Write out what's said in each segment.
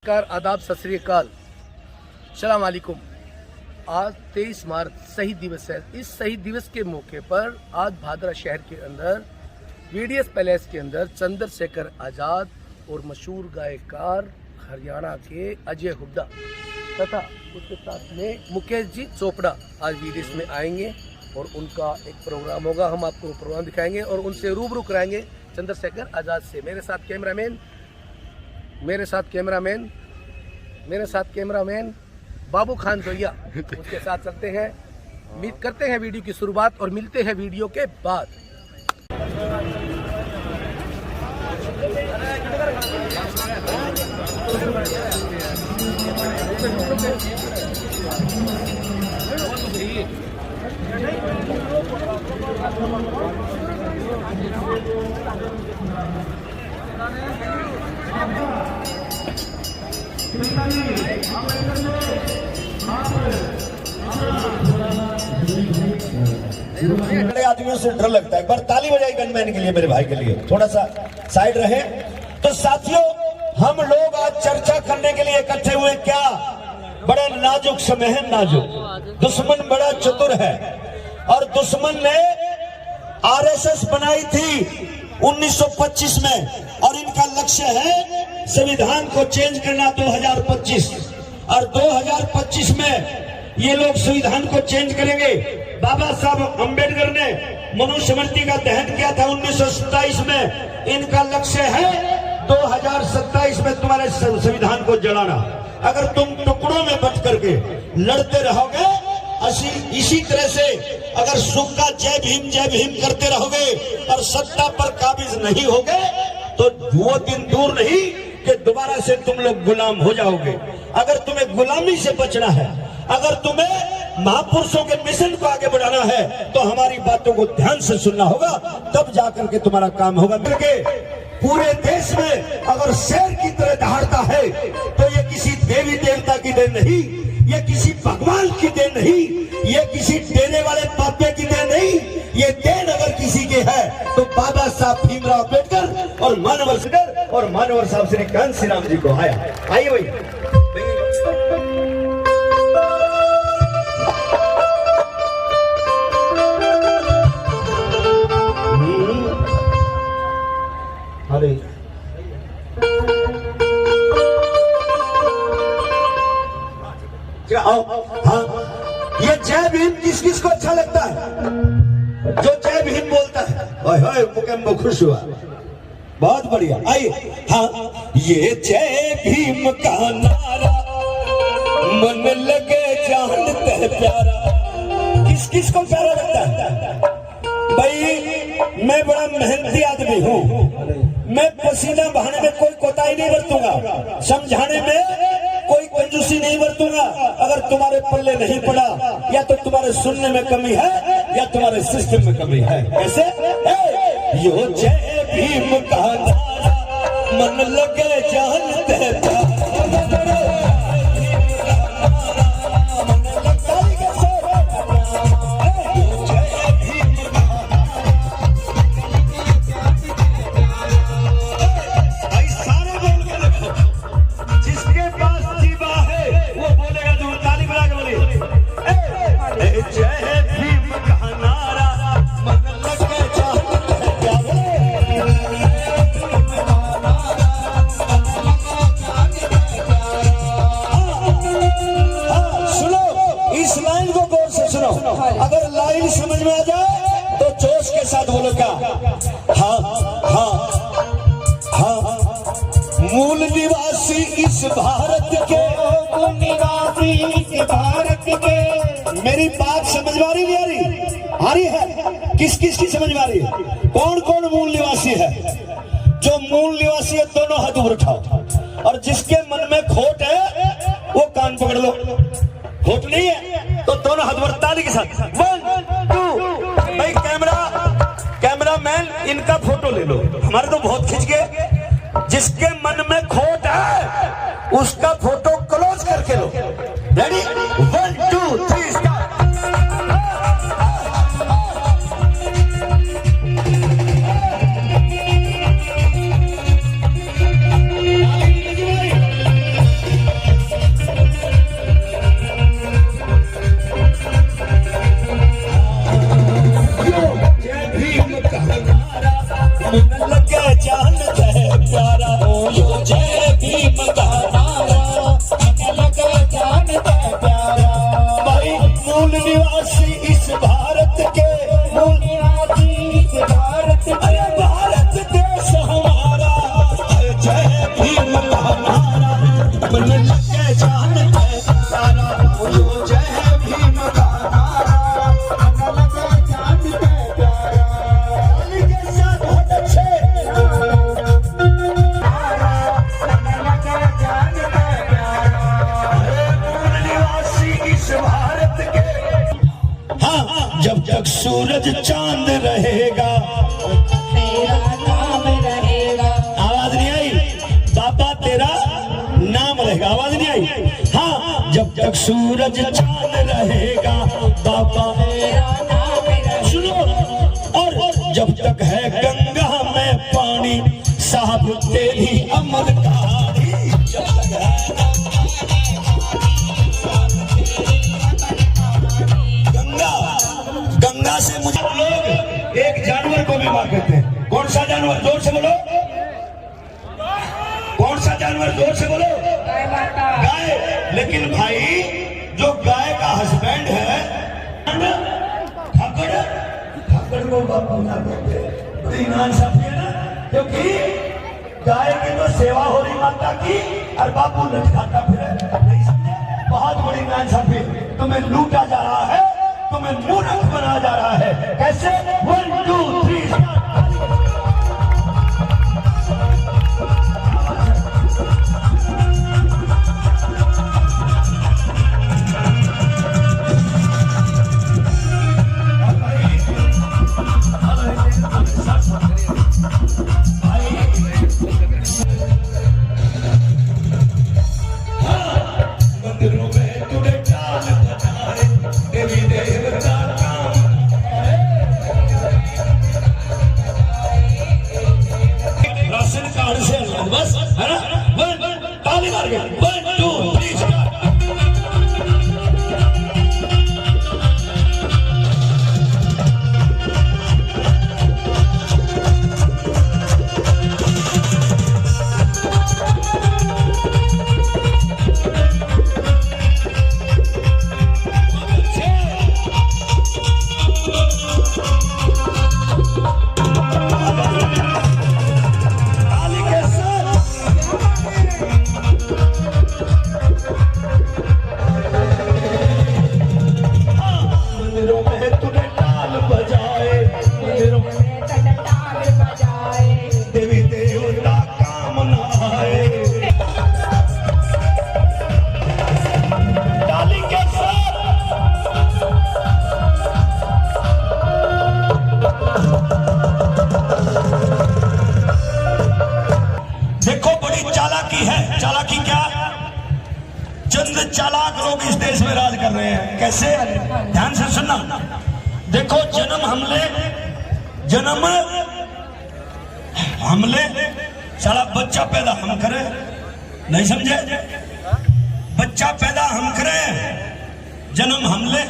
नमस्कार, आदाब, सत श्री अकाल, सलाम वालेकुम। आज 23 मार्च शहीद दिवस है। इस शहीद दिवस के मौके पर आज भादरा शहर के अंदर वीडीएस पैलेस के अंदर चंद्रशेखर आज़ाद और मशहूर गायकार हरियाणा के अजय हुड्डा तथा उसके साथ में मुकेश जी चोपड़ा आज वीडीएस में आएंगे और उनका एक प्रोग्राम होगा। हम आपको प्रोग्राम दिखाएंगे और उनसे रूबरू कराएंगे चंद्रशेखर आज़ाद से। मेरे साथ कैमरामैन बाबू खान जोया उसके साथ चलते हैं, करते हैं वीडियो की शुरुआत और मिलते हैं वीडियो के बाद। बड़े आदमियों से डर लगता है। एक बार ताली बजाई गनमैन के लिए, मेरे भाई के लिए। थोड़ा सा साइड रहे। तो साथियों, हम लोग आज चर्चा करने के लिए इकट्ठे हुए। क्या बड़े नाजुक समय है, नाजुक। दुश्मन बड़ा चतुर है और दुश्मन ने आरएसएस बनाई थी 1925 में और इनका लक्ष्य है संविधान को चेंज करना 2025 और 2025 में ये लोग संविधान को चेंज करेंगे। बाबा साहब अंबेडकर ने मनुस्मृति का दहन किया था 1927 में। इनका लक्ष्य है 2027 में तुम्हारे संविधान को जलाना। अगर तुम टुकड़ों में बट करके लड़ते रहोगे, इसी तरह से अगर सुख का जय भीम करते रहोगे और सत्ता पर काबिज नहीं होगे तो वो दिन दूर नहीं कि दोबारा से तुम लोग गुलाम हो जाओगे। अगर तुम्हें गुलामी से बचना है, अगर तुम्हें महापुरुषों के मिशन को आगे बढ़ाना है तो हमारी बातों को ध्यान से सुनना होगा, तब जाकर के तुम्हारा काम होगा। पूरे देश में अगर शेर की तरह दहाड़ता है तो ये किसी देवी देवता की देन नहीं, ये किसी भगवान की देन नहीं, ये किसी देने वाले पापे की देन नहीं। ये देन अगर किसी के है तो बाबा साहब भीमराव अम्बेडकर और मानवर साहब श्री कांसी राम जी को आया। आइए भाई। हाँ, ये जय भीम किस किस को अच्छा लगता है? जो जय भीम बोलता है मुकेम्बो खुश हुआ, बहुत बढ़िया। आइए। हाँ, ये जय भीम का नारा मन लगे जानते प्यारा। किस किस को प्यारा लगता है? भाई, मैं बड़ा मेहनती आदमी हूँ। मैं पसीना बहाने में कोई कोताही नहीं बरतूंगा, समझाने में कोई कंजूसी नहीं बरतूंगा। अगर तुम्हारे पल्ले नहीं पड़ा, या तो तुम्हारे सुनने में कमी है या तुम्हारे सिस्टम में कमी है। कैसे? यो जय भीम का नारा मन लगे जानते अगर लाइन समझ में आ जाए तो जोश के साथ बोलो। क्या? हाँ हाँ हाँ। मूल निवासी इस भारत के, मेरी बात समझ में आ रही नहीं आ रही? आ रही है? किस किस की समझ में आ रही है? कौन कौन मूल निवासी है? जो मूल निवासी है दोनों हाथ ऊपर उठाओ, और जिसके मन में खोट है वो कान पकड़ लो। खोट नहीं है तो दोनों हाथ ऊपर, ताली के साथ। 1 2। भाई कैमरामैन इनका फोटो ले लो, हमारे तो बहुत खिंच गए। जिसके मन में खोट है उसका फोटो क्लोज करके लो। रेडी? 1 2 3 स्टार्ट। लगे जान दे प्यारा, बोलो जय भीम का नारा, मन लगे जान दे प्यारा। भाई मूल निवासी इस भारत के, मूल निवासी इस भारत के, अरे भारत देश हमारा, जय भीम का नारा, मन लगे जान दे प्यारा, बोलो जय भीम का नारा, मन लगे जान दे प्यारा। ताली के साथ बहुत अच्छे, मन लगे जान दे प्यारा, अरे मूल निवासी इस भारत के। हाँ, जब तक सूरज चांद रहेगा तेरा नाम रहेगा। आवाज नहीं आई, बाबा तेरा नाम रहेगा, आवाज नहीं आई। हाँ, जब तक सूरज चांद रहेगा बाबा तेरा नाम रहेगा। सुनो, और जब तक है गंगा में पानी साहब तेरी अमर कहानी, जब तक है गंगा, गंगा से मुझे लोग एक जानवर को भी मार देते हैं। कौन सा जानवर, जोर से बोलो, कौन सा जानवर, जोर से बोलो, गाय माता। गाय। लेकिन भाई जो गाय का हस्बैंड है खाकड़, खाकड़ को बापू ना बोलते, बड़ी नाइंसाफी है ना, क्योंकि गाय की तो सेवा हो रही माता की और बापू लटकाता फिरे, नहीं समझे? बहुत बड़ी नाइंसाफी, तुम्हें लूटा जा रहा है, तुम्हें मूर्ख बनाया जा रहा है। कैसे? 1 2 3 मंदिरों में तुझे चाल बजाए, देवी देवता काम राशन कार्ड से बस है ना, ताली मार के 1 2 3 स्टार्ट। मंदिरों में तूने ताल बजाए, मंदिरों में ताल बजाए, देवी देवता काम आए। ताली के साथ देखो, बड़ी चालाकी है। चालाकी क्या? चंद चालाक लोग इस देश में राज कर रहे हैं। कैसे? ध्यान से सुनना। देखो, जन्म हमले साला बच्चा पैदा हम करें, नहीं समझे? बच्चा पैदा हम करें, जन्म हमले,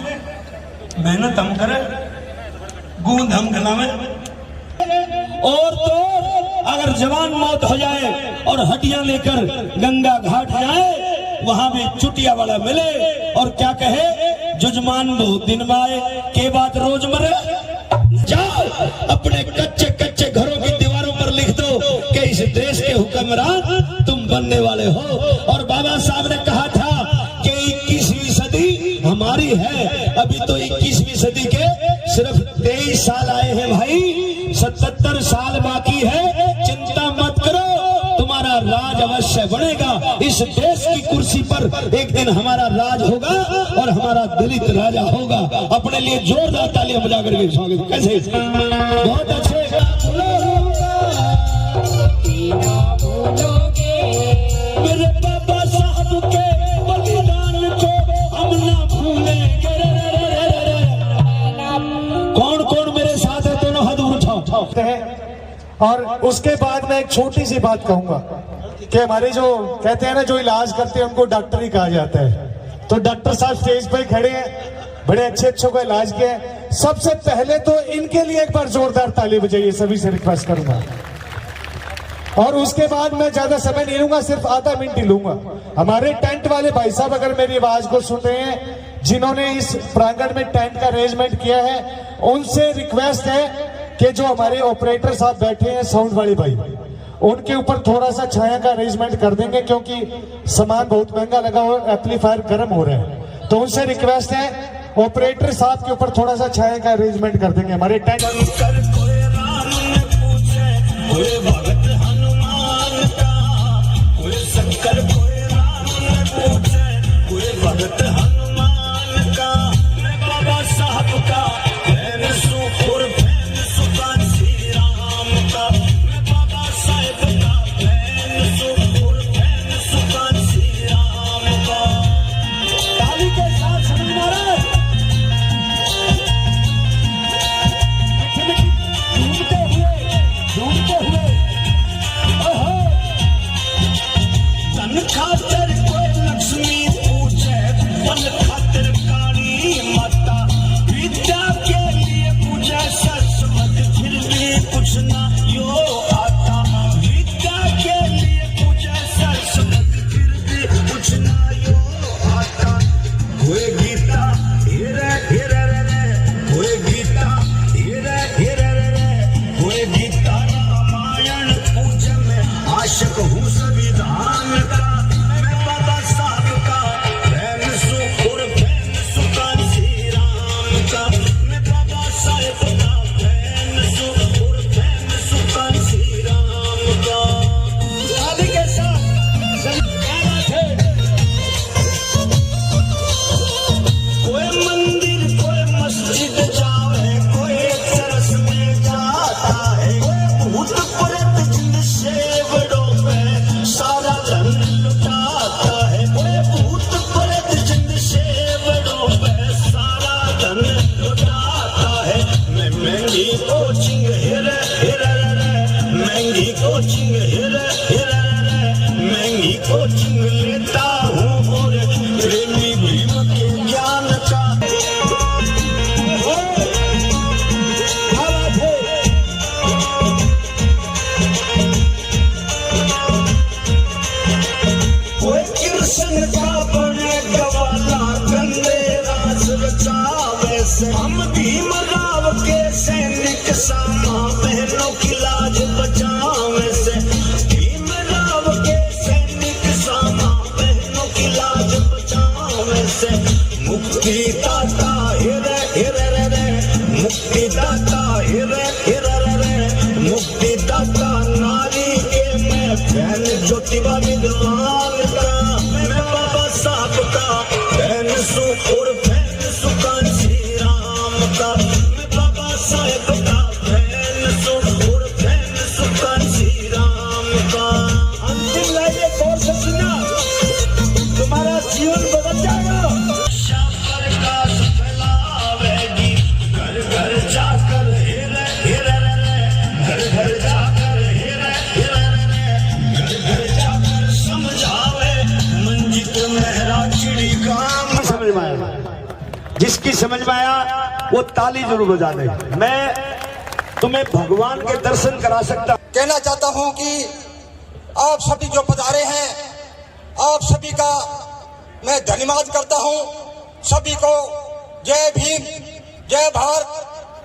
मेहनत हम करें, गूंद हम गलावें, और तो अगर जवान मौत हो जाए और हड्डियां लेकर गंगा घाट जाए, वहां भी चुटिया वाला मिले और क्या कहे, जुजमान बहुत दिन माए के बात रोज मरे। जाओ अपने कच्चे कच्चे घरों की दीवारों पर लिख दो कि इस देश के हुक्मरान तुम बनने वाले हो। और बाबा साहब ने कहा था कि 21वीं सदी हमारी है, अभी तो 21वीं सदी के सिर्फ 23 साल आए हैं भाई, 77 साल बाकी है। चिंता मत करो, तुम्हारा राज अवश्य बनेगा। इस देश की कुर्सी पर एक दिन हमारा राज होगा और हमारा दलित राजा होगा। अपने लिए जोरदार तालियां बजा करके स्वागत। कैसे? बहुत अच्छे। मेरे बाबा साहब के बलिदान को हम ना भूलेंगे। कौन कौन मेरे साथ है? दोनों हाथ उठाओ। और उसके बाद मैं एक छोटी सी बात कहूंगा कि हमारे जो कहते हैं ना, जो इलाज करते हैं उनको डॉक्टर ही कहा जाता है। तो डॉक्टर साहब स्टेज पे खड़े हैं, बड़े अच्छे का इलाज किया है। सबसे पहले तो इनके लिए एक बार जोरदार ताली बजाइए, सभी से रिक्वेस्ट करूंगा। और उसके बाद मैं ज्यादा समय नहीं लूंगा, सिर्फ आधा मिनट ही लूंगा। हमारे टेंट वाले भाई साहब अगर मेरी आवाज को सुन रहे हैं, जिन्होंने इस प्रांगण में टेंट का अरेंजमेंट किया है, उनसे रिक्वेस्ट है कि जो हमारे ऑपरेटर साहब बैठे हैं साउंड वाले भाई, उनके ऊपर थोड़ा सा छाया का अरेंजमेंट कर देंगे, क्योंकि सामान बहुत महंगा लगा और एम्पलीफायर गर्म हो रहे हैं। तो उनसे रिक्वेस्ट है ऑपरेटर साहब के ऊपर थोड़ा सा छाया का अरेंजमेंट कर देंगे हमारे टेंट। हम भीम राव के सैनिक सामा बहनों की लाज बचावे से, भीम राव के सैनिक सामा बहनों की लाज बचावे से, मुक्ति दाता हिरे हिरे रे, मुक्ति दाता हिरे हिरे रे, मुक्ति दाता नारी के मैं बहन ज्योतिबा विद्वान का, मैं बाबा साहब का बहन सु और बहन सुकान मैं बाबा साहेब का बहन सो और बहन सुकान श्री राम का। अंतिम लाइने कौन सा सुना, तुम्हारा जीवन बदल जाएगा। प्रकाश फैलावेगी घर घर जाकर हिरे हिरे रे, घर घर जाकर हिरे हिरे रे, घर घर जाकर समझावे मंजित मेहरा चिड़ी काम। समझ में आया, जिसकी समझ में आया वो ताली जरूर बजा दे। मैं तुम्हें भगवान के दर्शन करा सकता। कहना चाहता हूं कि आप सभी जो पधारे हैं, आप सभी का मैं धन्यवाद करता हूं। सभी को जय भीम, जय भारत,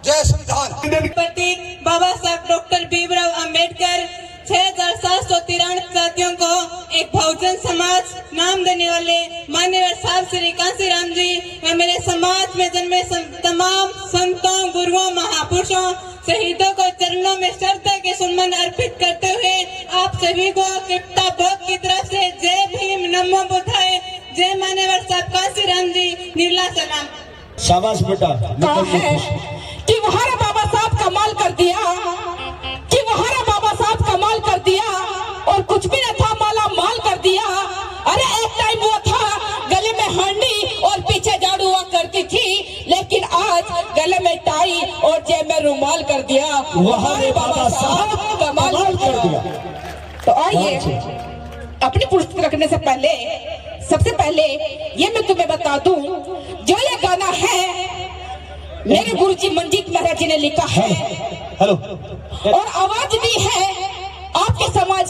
जय संविधान। प्रतीक बाबा साहब डॉक्टर भीमराव अंबेडकर 6793 जातियों को एक बहुजन समाज नाम देने वाले मान्यवर साहब श्री कांसीराम जी व मेरे समाज में जन्मे तमाम संतों, गुरुओं, महापुरुषों, शहीदों को चरणों में श्रद्धा के सम्मान अर्पित करते हुए आप सभी को किप्ता बोध की तरफ से जय भीम, नमो बुद्धाय, जय मान्यवर साहब कांसीराम जी, नीला सलाम। शाबाश बेटा। कि वहां बाबा साहब कमाल कर दिया, कि वहां बाबा साहब कमाल कर दिया और कुछ भी न था, माला माल कर दिया। अरे एक टाइम वो था गले में हांडी और पीछे झाड़ू हुआ करती थी, लेकिन आज गले में टाई और जेब में रुमाल कर दिया। वहां बाबा साहब कमाल कर दिया। तो आइए अपनी पुस्तक रखने से पहले सबसे पहले ये मैं तुम्हें बता दूं, जो ये गाना है मेरे गुरुजी मंजीत महाराज जी ने लिखा है। हेलो। और आवाज दी है आपके समाज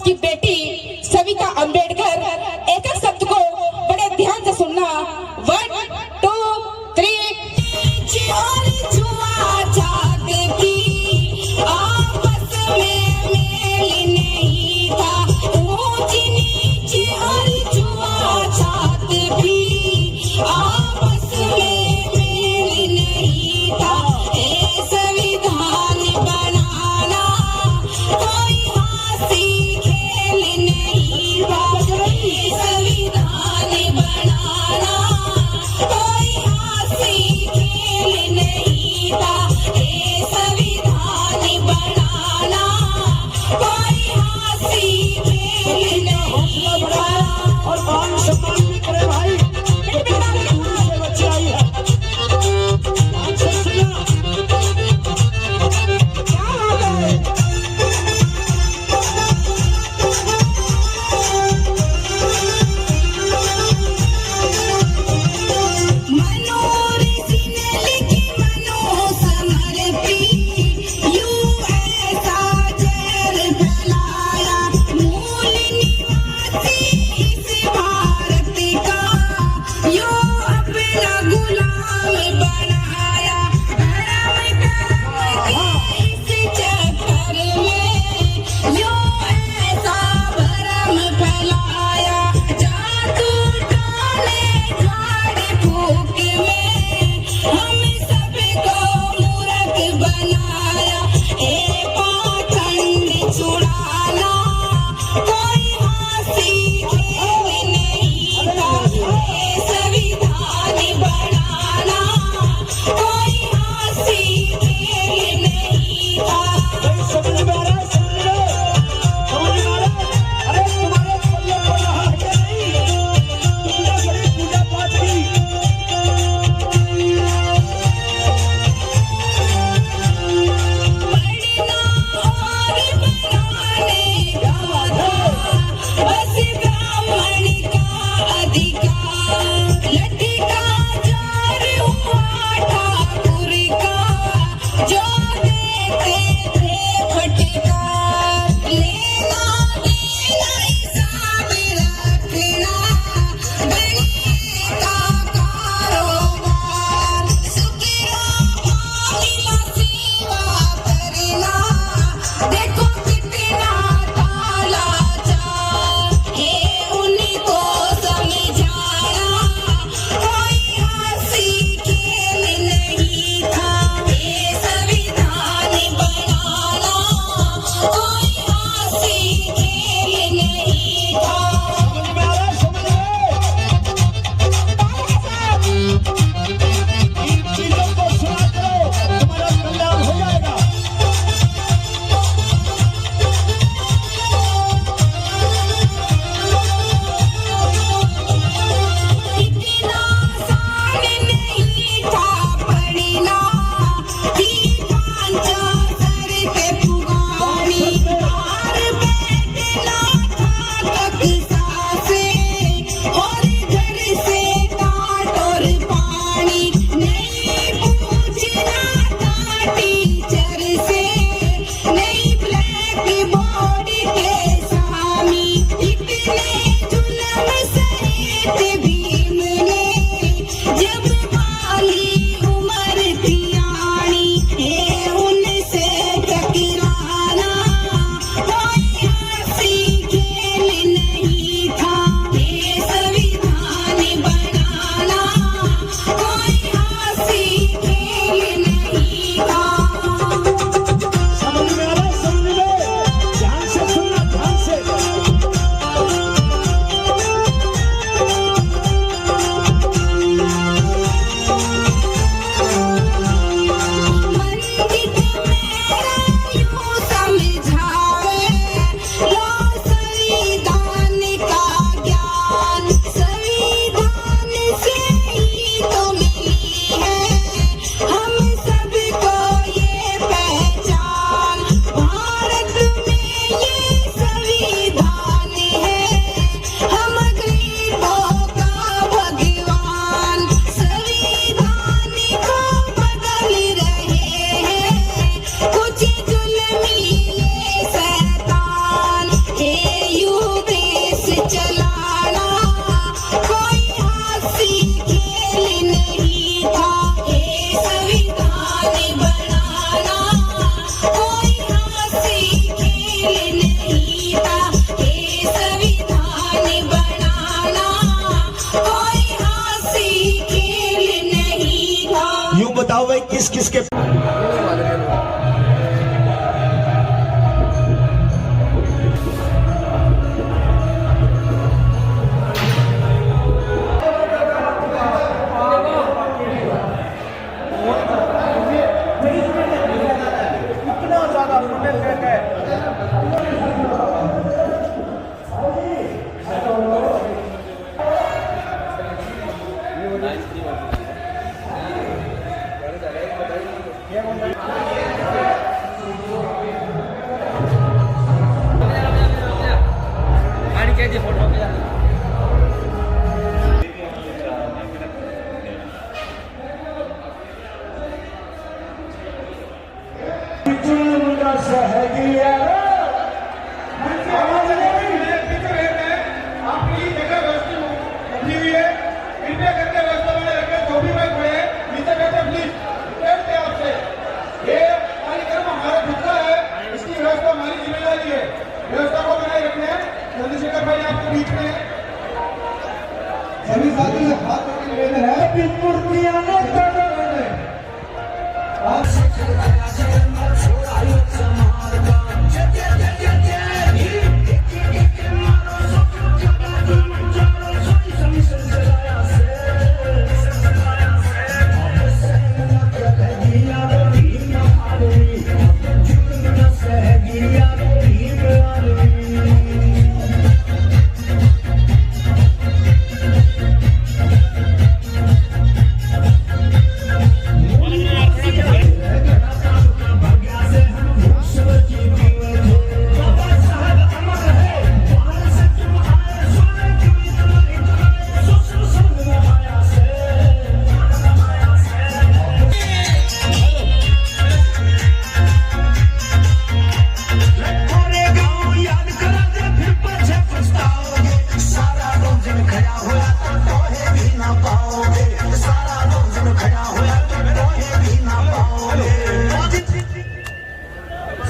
बीच में सभी साथी से हाथ जोड़ के निवेदन है कि मूर्तियां न तोड़ो।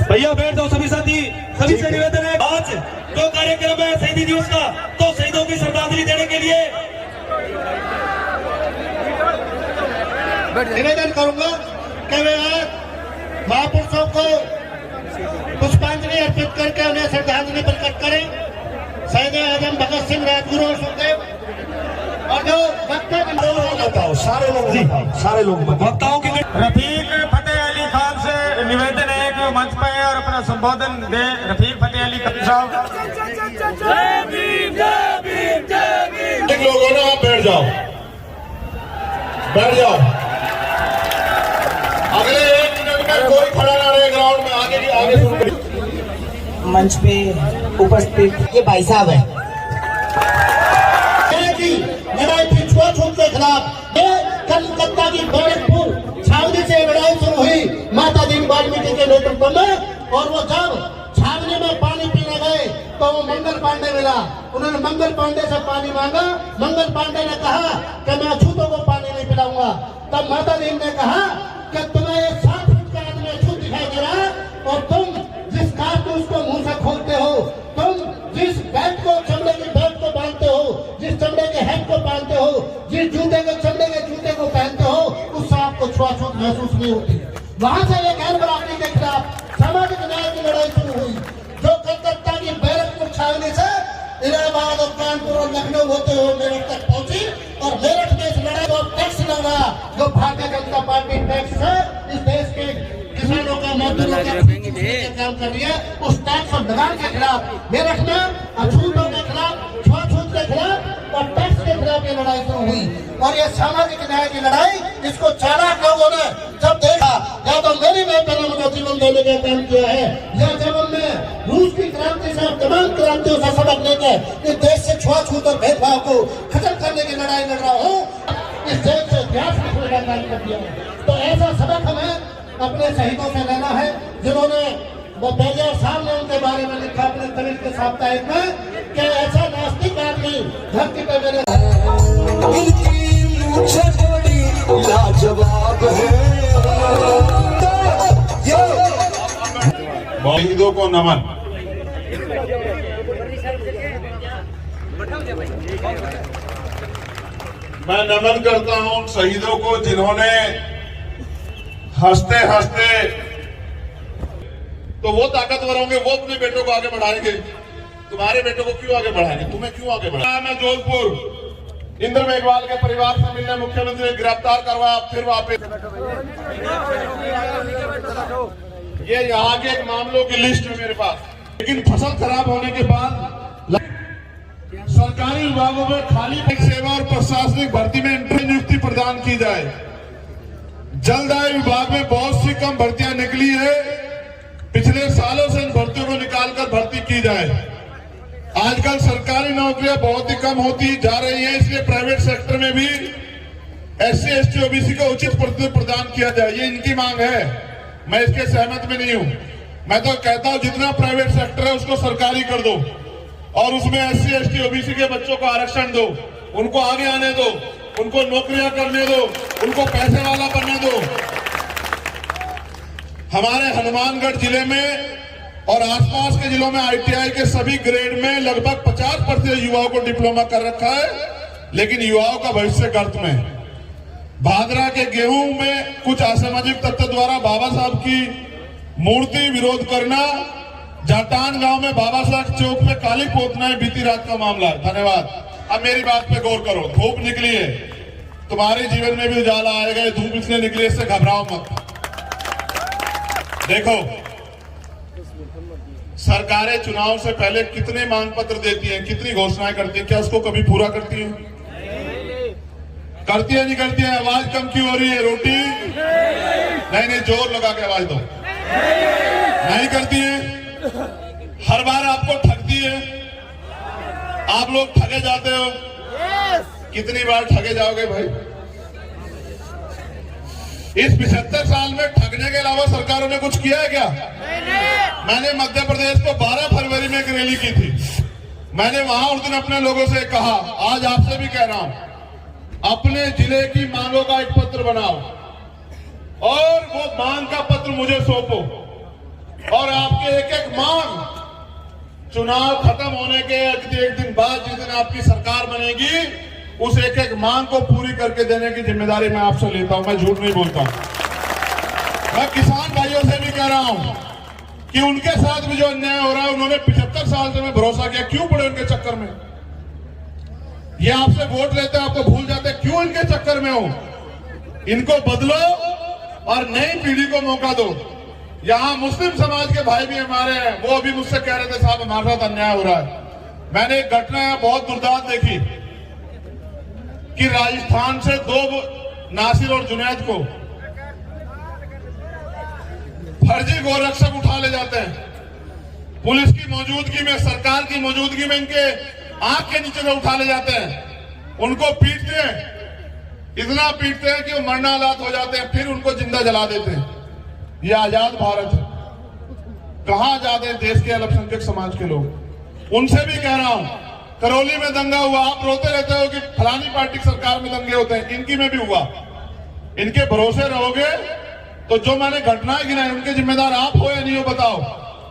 भैया बैठ जाओ सभी साथी, सभी से निवेदन है। आज जो कार्यक्रम है शहीदी दिवस का, तो शहीदों की श्रद्धांजलि देने के लिए निवेदन करूंगा कि वे महापुरुषों को पुष्पांजलि अर्पित करके उन्हें श्रद्धांजलि प्रकट करें। शहीद आजम भगत सिंह, राजगुरु और सुखदेव और जो बताओ सारे लोग सारे लोग वक्ताओं की रफीक फतेह अली खान से निवेदन है कि मंच पे और अपना संबोधन दे। रफीक फतेह अली खान साहब। लोगों ने आप बैठ जाओ, बैठ जाओ। अगले 1 मिनट में कोई खड़ा ना रहे ग्राउंड में। आगे सुन। मंच पे उपस्थित ये भाई साहब है छूट के खिलाफ ये कलकत्ता की बैरकपुर छावनी से लड़ाई शुरू हुई माता दीन वाल्मीकि के नेतृत्व में। और वो जब छावनी में पानी पीने गए तो वो मंगल पांडे मिला। उन्होंने मंगल पांडे से पानी मांगा। मंगल पांडे ने कहा कि मैं अछूतों को पानी नहीं पिलाऊंगा। तब माता दीन ने कहा कि तुम्हें ये 7 फुट का आदमी अछूत दिखाई दे रहा है और तुम जिस कारतूस को मुंह से खोलते हो, तुम जिस बैट को चमड़े की बैट को बांधते हो, जिस चमड़े के हैट को पहनते हो, जिस जूते के चमड़े के जूते को पहनते हो, उससे आपको छुआछूत महसूस नहीं होती। वहां से एक गैर बराबरी के खिलाफ सामाजिक न्याय की लड़ाई शुरू हुई, जो कलकत्ता की बैरकपुर छावनी से इलाहाबाद और कानपुर और लखनऊ होते हुए मेरठ तक पहुंची। और मेरठ में इस लड़ाई को टैक्स लगा जो भारतीय जनता पार्टी टैक्स है इस देश के किसानों का, मजदूरों का काम कर रही है। उस टैक्स और लगान के खिलाफ मेरठ में अछूतों के खिलाफ, छुआछूत के खिलाफ और टैक्स के खिलाफ ये लड़ाई शुरू हुई। और ये सामाजिक न्याय की लड़ाई, इसको चालाक लोगों ने जब देखा, या तो मेरी बेटे ने मुझे जीवन देने का काम किया है, या जब हमने रूस की क्रांति से तमाम क्रांतियों से सबक लेकर इस देश से छुआछूत और भेदभाव को खत्म करने की लड़ाई लड़ रहा हूँ, इस देश से इतिहास लिखने का काम कर दिया है। तो ऐसा सबक हमें अपने शहीदों से लेना है जिन्होंने वो बेजार साहब ने उनके बारे में लिखा अपने तरीके के साप्ताहिक में कि ऐसा नास्तिक आदमी धरती पे मेरे लाजवाब है। शहीदों को नमन। मैं नमन करता हूं शहीदों को जिन्होंने हंसते हंसते, तो वो ताकतवर होंगे, वो अपने बेटों को आगे बढ़ाएंगे। तुम्हारे बेटों को क्यों आगे बढ़ाएंगे, तुम्हें क्यों आगे बढ़ाएंगे। मैं जोधपुर इंद्र मेघवाल के परिवार से मिलने मुख्यमंत्री ने गिरफ्तार करवाया, फिर वापस। ये यहाँ के मामलों की लिस्ट है मेरे पास। लेकिन फसल खराब होने के बाद सरकारी विभागों में खाली सेवा और प्रशासनिक भर्ती में इंटर नियुक्ति प्रदान की जाए। जल्द आय विभाग में बहुत सी कम भर्तियां निकली है, पिछले सालों से इन भर्तियों को निकालकर भर्ती की जाए। आजकल सरकारी नौकरियां बहुत ही कम होती जा रही हैं, इसलिए प्राइवेट सेक्टर में भी SC ST OBC को उचित प्रतिनिधित्व प्रदान किया जाए। ये इनकी मांग है, मैं इसके सहमत में नहीं हूं। मैं तो कहता हूं जितना प्राइवेट सेक्टर है उसको सरकारी कर दो और उसमें SC ST OBC के बच्चों को आरक्षण दो, उनको आगे आने दो, उनको नौकरियां करने दो, उनको पैसे वाला बनने दो। हमारे हनुमानगढ़ जिले में और आसपास के जिलों में ITI के सभी ग्रेड में लगभग 50% युवाओं को डिप्लोमा कर रखा है, लेकिन युवाओं का भविष्य गर्त में है। भादरा के गेहूं में कुछ असामाजिक तत्व द्वारा बाबा साहब की मूर्ति विरोध करना, जाटान गांव में बाबा साहब चौक पे काली पोतना है, बीती रात का मामला है। धन्यवाद। अब मेरी बात पे गौर करो। धूप निकली है, तुम्हारे जीवन में भी उजाला आएगा। धूप इसलिए निकली, इससे घबराओ मत। देखो, सरकारें चुनाव से पहले कितने मांग पत्र देती हैं, कितनी घोषणाएं करती हैं, क्या उसको कभी पूरा करती हैं? करती है नहीं करती है? आवाज कम क्यों हो रही है? रोटी नहीं, जोर लगा के आवाज दो। नहीं करती है। हर बार आपको ठगती है, आप लोग ठगे जाते हो। कितनी बार ठगे जाओगे भाई? इस 75 साल में ठगने के अलावा सरकारों ने कुछ किया है क्या? मैंने मध्य प्रदेश को 12 फरवरी में एक रैली की थी। मैंने वहां उस दिन अपने लोगों से कहा, आज आपसे भी कह रहा हूं, अपने जिले की मांगों का एक पत्र बनाओ और वो मांग का पत्र मुझे सौंपो, और आपके एक एक मांग चुनाव खत्म होने के एक दिन बाद, जिस दिन आपकी सरकार बनेगी, उस एक एक मांग को पूरी करके देने की जिम्मेदारी मैं आपसे लेता हूं। मैं झूठ नहीं बोलता हूं। मैं किसान भाइयों से भी कह रहा हूं कि उनके साथ भी जो अन्याय हो रहा है, उन्होंने 75 साल से मैं भरोसा किया, क्यों पड़े उनके चक्कर में? ये आपसे वोट लेते हैं, आपको भूल जाते हैं, क्यों इनके चक्कर में हो? इनको बदलो और नई पीढ़ी को मौका दो। यहां मुस्लिम समाज के भाई भी हमारे हैं, वो भी मुझसे कह रहे थे, साहब हमारे साथ अन्याय हो रहा है। मैंने एक घटना बहुत दुर्दांत देखी कि राजस्थान से 2 नासिर और जुनैद को फर्जी गोरक्षक उठा ले जाते हैं। पुलिस की मौजूदगी में, सरकार की मौजूदगी में इनके आंख के नीचे से उठा ले जाते हैं, उनको पीटते हैं, इतना पीटते हैं कि वो मरना हालात हो जाते हैं, फिर उनको जिंदा जला देते हैं। ये आजाद भारत है। कहां आजाद है देश के अल्पसंख्यक समाज के लोग? उनसे भी कह रहा हूं, करौली में दंगा हुआ, आप रोते रहते हो कि फलानी पार्टी की सरकार में दंगे होते हैं, इनकी में भी हुआ। इनके भरोसे रहोगे तो जो मैंने घटनाएं गिनाई, उनके जिम्मेदार आप हो या नहीं हो बताओ।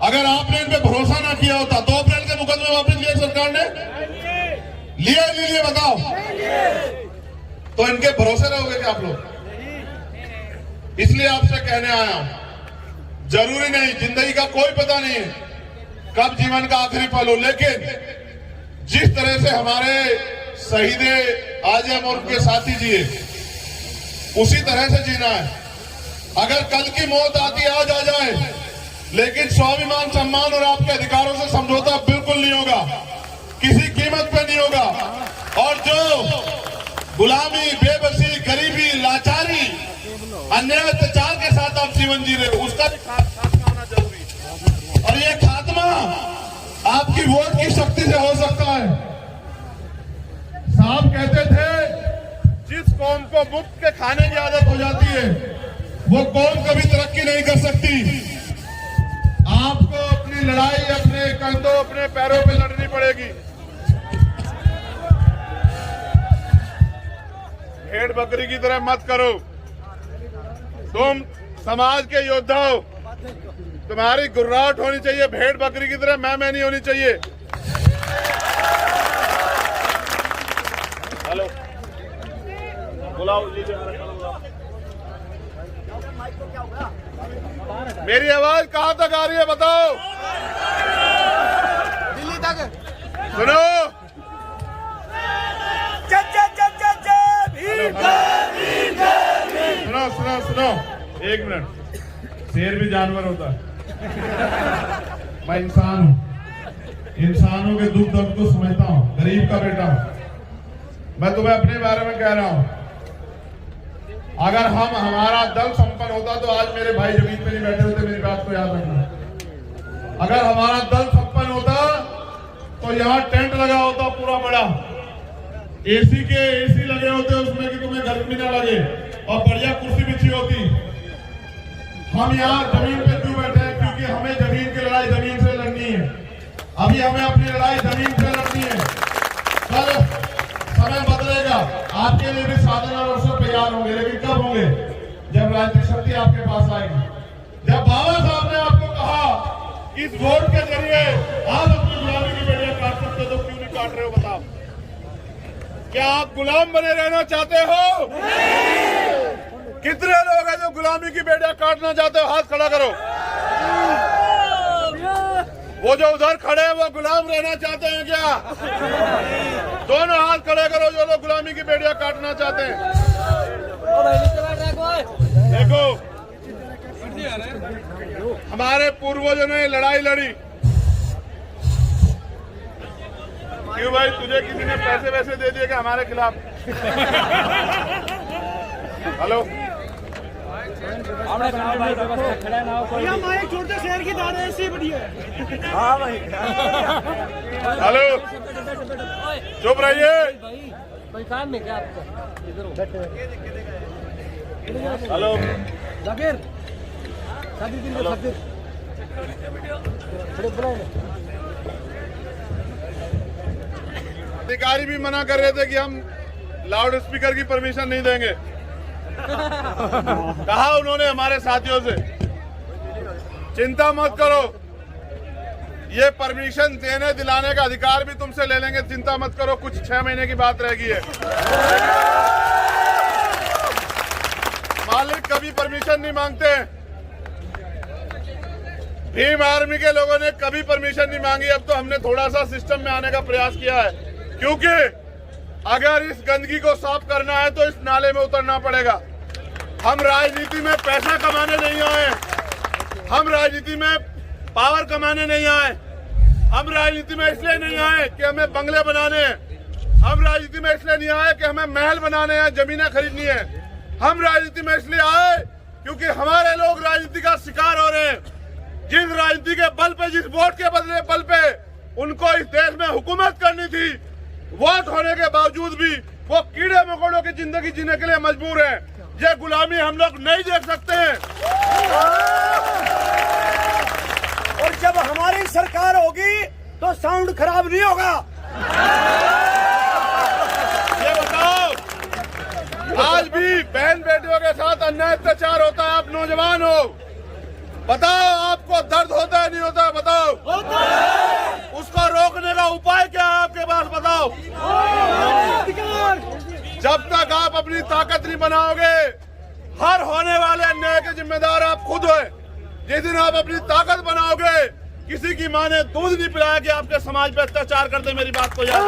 अगर आपने इन पे भरोसा ना किया होता, 2 अप्रैल के मुकदमे वापस लिए सरकार ने? लिए बताओ। तो इनके भरोसे रहोगे क्या आप लोग? इसलिए आपसे कहने आया हूं, जरूरी नहीं, जिंदगी का कोई पता नहीं है कब जीवन का आखिरी पल हो, लेकिन जिस तरह से हमारे शहीदे आजम और उनके साथी जिए, उसी तरह से जीना है। अगर कल की मौत आती आज आ जाए, लेकिन स्वाभिमान, सम्मान और आपके अधिकारों से समझौता बिल्कुल नहीं होगा, किसी कीमत पे नहीं होगा। और जो गुलामी, बेबसी, गरीबी, लाचारी, अन्याय, अत्याचार के साथ आप जीवन जी रहे हो, उसका भी खात्मा होना जरूरी है। और ये खात्मा आपकी वोट की शक्ति से हो सकता है। साहब कहते थे, जिस कौम को मुफ्त के खाने की आदत हो जाती है, वो कौम कभी तरक्की नहीं कर सकती। आपको अपनी लड़ाई अपने कंधों, अपने पैरों पे लड़नी पड़ेगी। भेड़ बकरी की तरह मत करो। तुम समाज के योद्धा हो, तुम्हारी गुर्राहट होनी चाहिए, भेड़ बकरी की तरह मैं नहीं होनी चाहिए। हेलो, बुलाओ। मेरी आवाज कहां तक आ रही है बताओ? दिल्ली तक। सुनो, सुनो, 1 मिनट। शेर भी जानवर होता है, मैं इंसान हूं, इंसानों के दुख दर्द को समझता हूं, गरीब का बेटा हूं। मैं तुम्हें अपने बारे में कह रहा हूं, अगर हमारा दल संपन्न होता तो आज मेरे भाई जमीन पे नहीं बैठे होते, मेरी बात को याद रखना। अगर हमारा दल संपन्न होता तो यहाँ टेंट लगा होता पूरा बड़ा, एसी लगे होते उसमें कि तुम्हें गर्मी ना लगे, और बढ़िया कुर्सी बिछी होती। हम यहाँ जमीन पे क्यों बैठे हैं? क्योंकि हमें जमीन की लड़ाई जमीन से लड़नी है। अभी हमें अपनी लड़ाई जमीन से लड़नी है। कल समय बदलेगा, आपके लिए भी साधन और अवसर तैयार होंगे, लेकिन कब होंगे? जब राजनीतिक शक्ति आपके पास आएगी। जब बाबा साहब ने आपको कहा इस वोट के जरिए आप अपनी गुलामी की बेड़ियां काट सकते हो, तो क्यों नहीं काट रहे हो बताओ? क्या आप गुलाम बने रहना चाहते हो? कितने लोग हैं जो गुलामी की बेड़ियां काटना चाहते हो? हाथ खड़ा करो। वो जो उधर खड़े हैं वो गुलाम रहना चाहते हैं क्या? दोनों हाथ खड़े करो जो लोग गुलामी की बेड़ियां काटना चाहते हैं। देखो, हमारे पूर्वजों ने लड़ाई लड़ी। क्यों भाई, तुझे किसी ने पैसे वैसे दे दिए क्या हमारे खिलाफ? हेलो, शेर की दाने ऐसी बढ़िया। हेलो, चुप रहिए। हेलो, अधिकारी भी मना कर रहे थे कि हम लाउड स्पीकर की परमिशन नहीं देंगे। कहा उन्होंने हमारे साथियों से, चिंता मत करो, ये परमिशन देने दिलाने का अधिकार भी तुमसे ले लेंगे, चिंता मत करो, कुछ 6 महीने की बात रह गई है। मालिक कभी परमिशन नहीं मांगते। भीम आर्मी के लोगों ने कभी परमिशन नहीं मांगी। अब तो हमने थोड़ा सा सिस्टम में आने का प्रयास किया है, क्योंकि अगर इस गंदगी को साफ करना है तो इस नाले में उतरना पड़ेगा। हम राजनीति में पैसा कमाने नहीं आए, हम राजनीति में पावर कमाने नहीं आए, हम राजनीति में इसलिए नहीं आए कि हमें बंगले बनाने हैं, हम राजनीति में इसलिए नहीं आए कि हमें महल बनाने हैं, जमीनें खरीदनी है। हम राजनीति में इसलिए आए क्योंकि हमारे लोग राजनीति का शिकार हो रहे हैं। जिस राजनीति के बल पे, जिस वोट के बदले बल पे उनको इस देश में हुकूमत करनी थी, वोट होने के बावजूद भी वो कीड़े मकोड़ों की जिंदगी जीने के लिए मजबूर है। ये गुलामी हम लोग नहीं देख सकते हैं। और जब हमारी सरकार होगी तो साउंड खराब नहीं होगा। ये बताओ, आज भी बहन बेटियों के साथ अन्याय अत्याचार होता है। आप नौजवान हो, बताओ आपको दर्द होता है नहीं होता है? बताओ। होता है। उसको रोकने का उपाय क्या है आपके पास? बताओ। जब तक आप अपनी ताकत नहीं बनाओगे, हर होने वाले अन्याय के जिम्मेदार आप खुद हो। जिस दिन आप अपनी ताकत बनाओगे, किसी की माँ ने दूध नहीं पिलाया कि आपके समाज पे अत्याचार कर दे। मेरी बात को याद।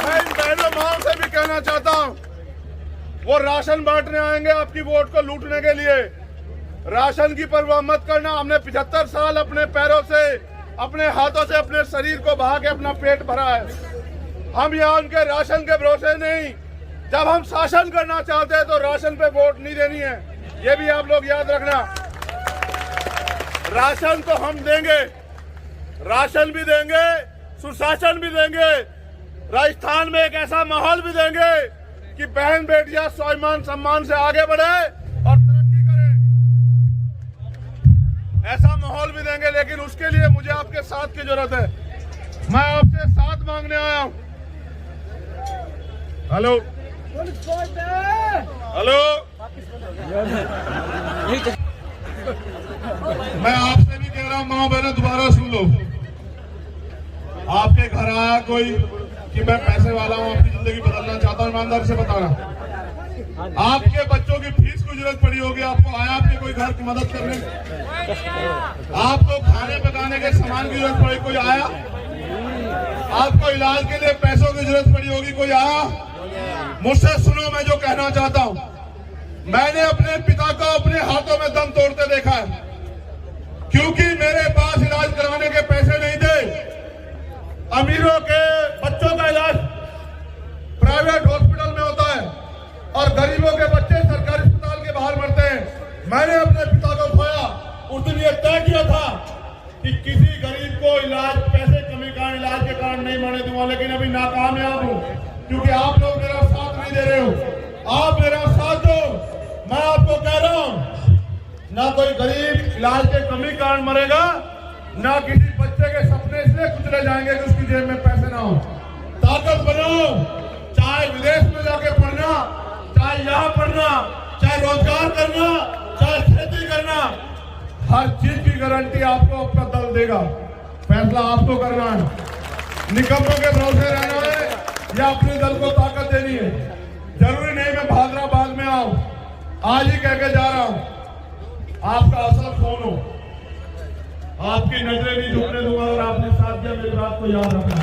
मैं इन बहनों माओ से भी कहना चाहता हूँ, वो राशन बांटने आएंगे आपकी वोट को लूटने के लिए। राशन की परवाह मत करना। हमने 75 साल अपने पैरों से, अपने हाथों से, अपने शरीर को बहा के अपना पेट भरा है। हम यहाँ उनके राशन के भरोसे नहीं। जब हम शासन करना चाहते हैं तो राशन पे वोट नहीं देनी है, ये भी आप लोग याद रखना। राशन तो हम देंगे, राशन भी देंगे, सुशासन भी देंगे, राजस्थान में एक ऐसा माहौल भी देंगे कि बहन बेटियां स्वाभिमान सम्मान से आगे बढ़े और तरक्की करें। ऐसा माहौल भी देंगे, लेकिन उसके लिए मुझे आपके साथ की जरूरत है। मैं आपसे साथ मांगने आया हूं। हेलो हेलो, मैं आपसे भी कह रहा हूं, माँ बहनों दोबारा सुन लो। आपके घर आया कोई कि मैं पैसे वाला हूं, आपकी जिंदगी बदलना चाहता हूं, ईमानदारी से बताना। आपके बच्चों की फीस की जरूरत पड़ी होगी, आपको आया आपके कोई घर की मदद करने? आपको खाने पकाने के सामान की जरूरत पड़ी, कोई आया? आपको इलाज के लिए पैसों की जरूरत पड़ी होगी, कोई आया? मुझसे सुनो, मैं जो कहना चाहता हूं, मैंने अपने पिता को अपने हाथों में दम तोड़ते देखा है, क्योंकि मेरे पास इलाज कराने के पैसे नहीं थे। अमीरों के बच्चों का इलाज प्राइवेट हॉस्पिटल में होता है और गरीबों के बच्चे सरकारी अस्पताल के बाहर मरते हैं। मैंने अपने पिता को खोया। उस दिन ये तय किया था कि किसी गरीब को इलाज, पैसे कमी का इलाज के कारण नहीं मरने दूंगा, लेकिन अभी नाकामयाब हूं, क्योंकि आप लोग मेरा साथ नहीं दे रहे हो। आप मेरा साथ दो। मैं आपको कह रहा हूं, ना कोई गरीब इलाज के कमी कारण मरेगा, ना किसी बच्चे के सपने इसलिए कुचले जाएंगे कि उसकी जेब में पैसे ना हो। ताकत बनाओ, चाहे विदेश में जाके पढ़ना, चाहे यहाँ पढ़ना, चाहे रोजगार करना, चाहे खेती करना। हर चीज की गारंटी आपको आपका दल देगा। फैसला आपको करना है, निकम्मों के भरोसे रहना है या अपने दल को ताकत देनी है। जरूरी नहीं मैं भादराबाद में आऊं, आज ही कह के जा रहा हूं, आपका असल फोन हो, आपकी नजरें नहीं झुकने दूंगा। अगर आपने साथ दिया मेरी बात को याद रखना।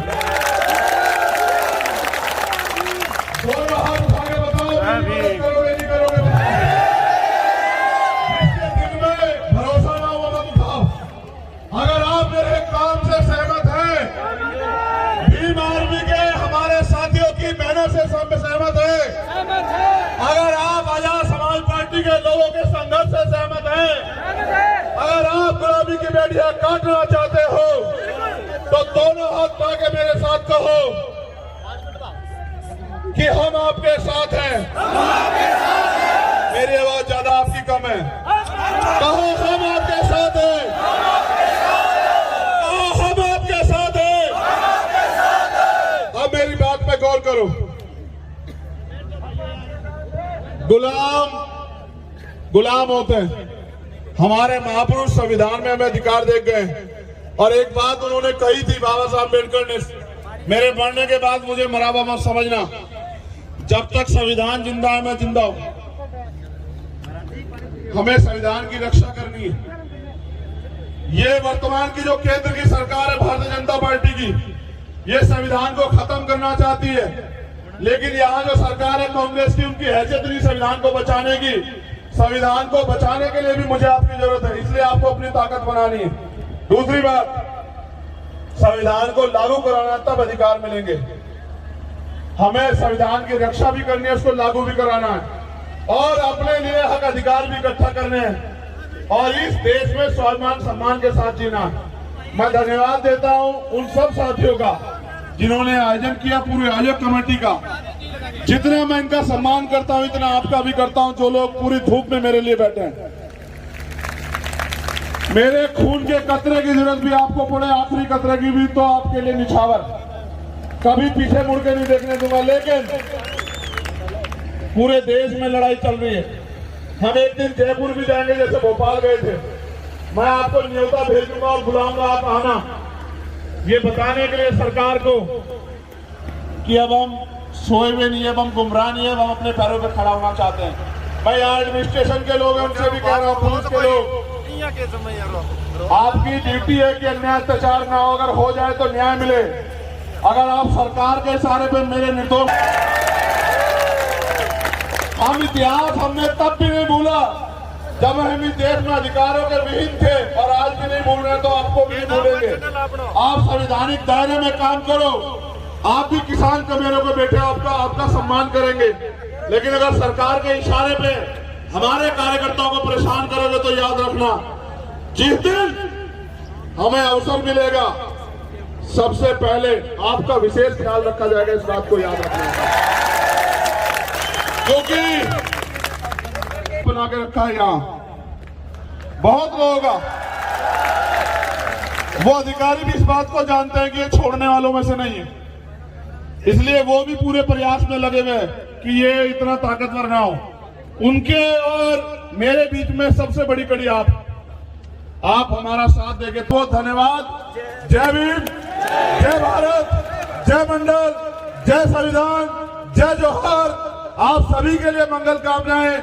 दोनों हाथ उठा के बताओ करोगे नहीं करोगे। जिसके दिल में भरोसा ना हो मत उठाओ। अगर आप मेरे काम से सहमत हैं, भीम आर्मी के हमारे साथियों की मेहनत से सब सहमत है, अगर आप आजाद समाज पार्टी के लोगों के संघर्ष से सहमत हैं, अगर आप गुलामी की बेड़ियां काटना चाहते हो तो दोनों हाथ उठा के मेरे साथ कहो कि हम आपके साथ हैं। मेरी आवाज ज्यादा आपकी कम है। कहो हम आपके साथ हैं। कहो हम आपके साथ हैं। अब मेरी बात पे गौर करो। गुलाम होते हैं। हमारे महापुरुष संविधान में हमें अधिकार दे गए और एक बात उन्होंने कही थी बाबा साहब अम्बेडकर ने, मेरे मरने के बाद मुझे मराबा मत समझना, जब तक संविधान जिंदा है मैं जिंदा हूं। हमें संविधान की रक्षा करनी है। ये वर्तमान की जो केंद्र की सरकार है भारतीय जनता पार्टी की, ये संविधान को खत्म करना चाहती है, लेकिन यहाँ जो सरकार है कांग्रेस की, उनकी हैसियत नहीं संविधान को बचाने की। संविधान को बचाने के लिए भी मुझे आपकी जरूरत है, इसलिए आपको अपनी ताकत बनानी है। दूसरी बात, संविधान को लागू कराना तब अधिकार मिलेंगे। हमें संविधान की रक्षा भी करनी है, उसको लागू भी कराना है और अपने लिए हक अधिकार भी इकट्ठा करने हैं और इस देश में स्वाभिमान सम्मान के साथ जीना है। मैं धन्यवाद देता हूं उन सब साथियों का जिन्होंने आयोजन किया, पूरे आयोजक कमेटी का। जितना मैं इनका सम्मान करता हूं इतना आपका भी करता हूं, जो लोग पूरी धूप में मेरे लिए बैठे हैं। मेरे खून के कतरे की जरूरत भी आपको पड़े, आखिरी कतरे की भी, तो आपके लिए निछावर, कभी पीछे मुड़ के नहीं देखने दूंगा। लेकिन पूरे देश में लड़ाई चल रही है। हम एक दिन जयपुर भी जाएंगे, जैसे भोपाल गए थे। मैं आपको न्योता भेजूंगा और बुलाऊंगा, आप आना, ये बताने के लिए सरकार को कि अब हम सोए हुए नहीं है, अब हम गुमराह नहीं है, अब हम अपने पैरों पे खड़ा होना चाहते हैं। मैं यहाँ एडमिनिस्ट्रेशन के लोग हैं, उनसे भी कह रहा हूँ, पुलिस के लोग, आपकी ड्यूटी है कि अन्याय अत्याचार ना हो, अगर हो जाए तो न्याय मिले। अगर आप सरकार के इशारे पे मेरे निर्दोष, हम इतिहास हमने तब भी नहीं भूला जब हम इस देश में अधिकारों के विहीन थे, और आज भी नहीं भूल रहे तो आपको भी नहीं भूलेंगे। आप संवैधानिक दायरे में काम करो, आप भी किसान कमेरों पे बैठे, आपका सम्मान करेंगे। लेकिन अगर सरकार के इशारे पे हमारे कार्यकर्ताओं को परेशान करोगे तो याद रखना, जिस दिन हमें अवसर मिलेगा सबसे पहले आपका विशेष ख्याल रखा जाएगा, इस बात को याद रखना। क्योंकि बना के रखा है यहाँ बहुत लोगों का, वो अधिकारी भी इस बात को जानते हैं कि ये छोड़ने वालों में से नहीं है, इसलिए वो भी पूरे प्रयास में लगे हुए हैं कि ये इतना ताकतवर ना हो। उनके और मेरे बीच में सबसे बड़ी कड़ी आप हमारा साथ देंगे तो धन्यवाद। जय भीम, जय भारत, जय मंडल, जय संविधान, जय जोहार। आप सभी के लिए मंगल कामनाएं।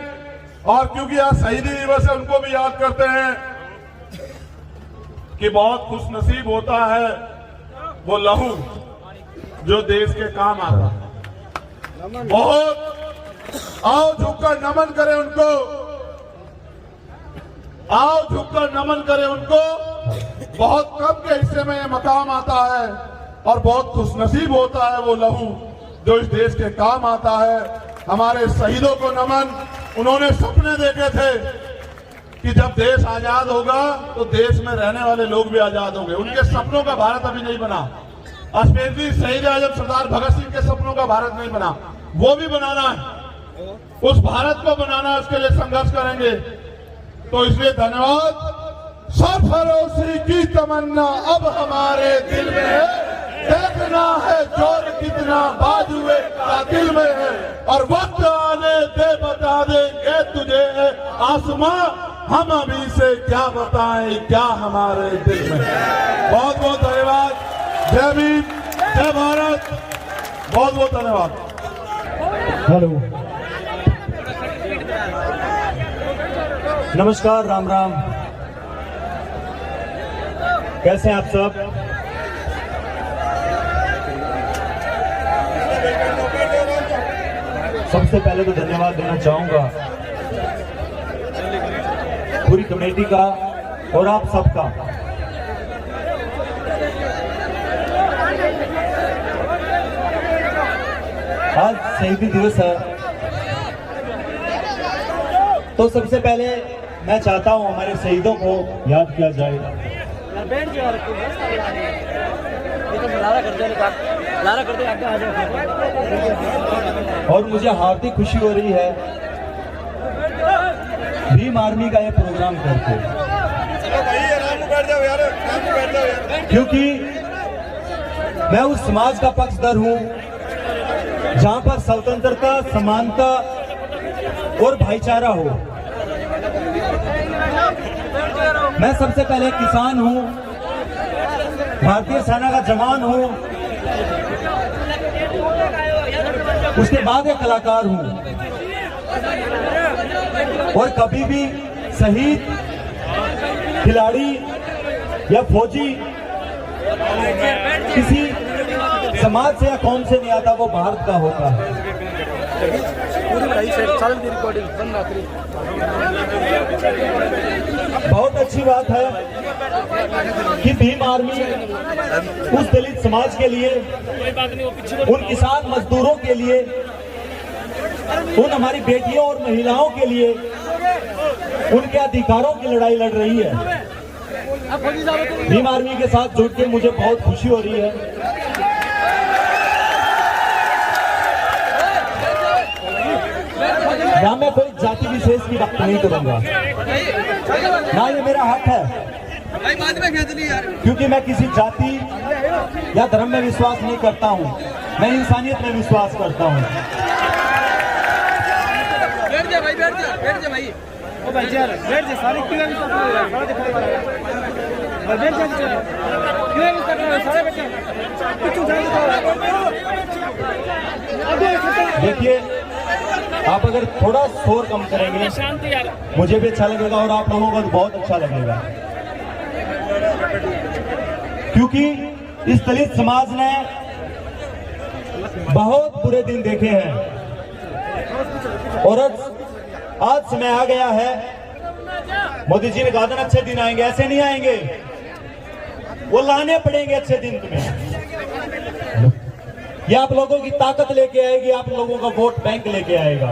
और क्योंकि आज शहीदी दिवस है, उनको भी याद करते हैं कि बहुत खुशनसीब होता है वो लहू जो देश के काम आता है। बहुत आओ झुककर नमन करें उनको, आओ झुककर नमन करें उनको। बहुत कम के हिस्से में ये मकाम आता है और बहुत खुशनसीब होता है वो लहू जो इस देश के काम आता है। हमारे शहीदों को नमन। उन्होंने सपने देखे थे कि जब देश आजाद होगा तो देश में रहने वाले लोग भी आजाद होंगे। उनके सपनों का भारत अभी नहीं बना, स्पेशली शहीद आजम सरदार भगत सिंह के सपनों का भारत नहीं बना, वो भी बनाना है। उस भारत को बनाना है, उसके लिए संघर्ष करेंगे। तो इसलिए धन्यवाद। सरफरोशी की तमन्ना अब हमारे दिल में है, देखना है जोर कितना बाजुए का दिल में है, और वक्त आने दे बता देंगे तुझे आसमां हम अभी से क्या बताएं क्या हमारे दिल में। बहुत बहुत धन्यवाद। जय भीम, जय भारत, बहुत बहुत धन्यवाद। हेलो, नमस्कार, राम राम। कैसे हैं आप सब? सबसे पहले तो धन्यवाद देना चाहूंगा पूरी कमेटी का और आप सबका। आज शहीदी दिवस है, तो सबसे पहले मैं चाहता हूं हमारे शहीदों को याद किया जाए। और मुझे हार्दिक खुशी हो रही है भीम आर्मी का ये प्रोग्राम करके, क्योंकि मैं उस समाज का पक्षधर हूं जहां पर स्वतंत्रता, समानता और भाईचारा हो। मैं सबसे पहले किसान हूं, भारतीय सेना का जवान हूं, उसके बाद एक कलाकार हूं, और कभी भी शहीद, खिलाड़ी या फौजी किसी समाज से या कौम से नहीं आता, वो भारत का होता है। बहुत अच्छी बात है कि भीम आर्मी उस दलित समाज के लिए, उन किसान मजदूरों के लिए, उन हमारी बेटियों और महिलाओं के लिए, उनके अधिकारों की लड़ाई लड़ रही है। भीम आर्मी के साथ जुड़ के मुझे बहुत खुशी हो रही है। यहाँ मैं कोई जाति विशेष की बात नहीं करूंगा, ना ये मेरा हक है, क्योंकि मैं किसी जाति या धर्म में विश्वास नहीं करता हूँ, मैं इंसानियत में विश्वास करता हूँ। देखिए, आप अगर थोड़ा शोर कम करेंगे मुझे भी अच्छा लगेगा और आप लोगों को बहुत अच्छा लगेगा, क्योंकि इस दलित समाज ने बहुत बुरे दिन देखे हैं और आज समय आ गया है। मोदी जी ने कहा था ना अच्छे दिन आएंगे, ऐसे नहीं आएंगे, वो लाने पड़ेंगे अच्छे दिन तुम्हें। ये आप लोगों की ताकत लेके आएगी, आप लोगों का वोट बैंक लेके आएगा।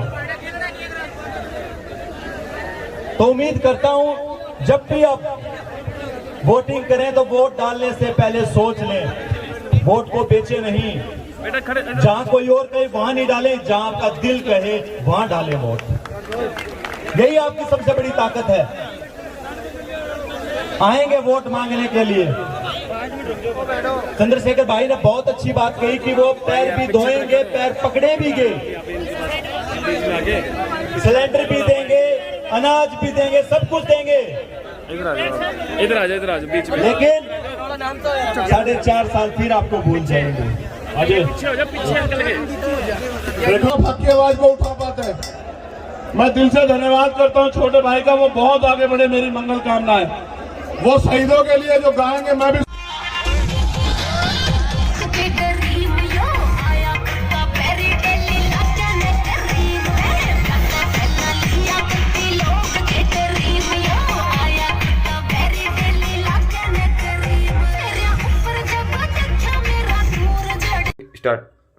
तो उम्मीद करता हूं जब भी आप वोटिंग करें तो वोट डालने से पहले सोच लें, वोट को बेचे नहीं। जहां कोई और कहे वहां नहीं डाले, जहां आपका दिल कहे वहां डाले वोट। यही आपकी सबसे बड़ी ताकत है। आएंगे वोट मांगने के लिए। चंद्रशेखर भाई ने बहुत अच्छी बात कही कि वो पैर भी धोएंगे, पैर पकड़े भी गए, सिलेंडर भी देंगे, अनाज भी देंगे, सब कुछ देंगे। इधर आ बीच में। लेकिन 4.5 साल फिर आपको भूल जाएंगे। देखो हक की आवाज को उठा पाते हैं। मैं दिल से धन्यवाद करता हूँ छोटे भाई का, वो बहुत आगे बढ़े, मेरी मंगल कामनाएं। वो शहीदों के लिए जो गाएंगे, मैं भी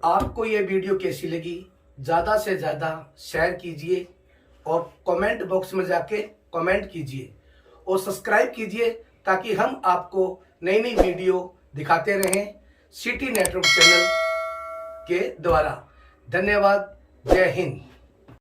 आपको ये वीडियो कैसी लगी, ज़्यादा से ज़्यादा शेयर कीजिए और कमेंट बॉक्स में जाके कमेंट कीजिए और सब्सक्राइब कीजिए, ताकि हम आपको नई नई वीडियो दिखाते रहें सिटी नेटवर्क चैनल के द्वारा। धन्यवाद। जय हिंद।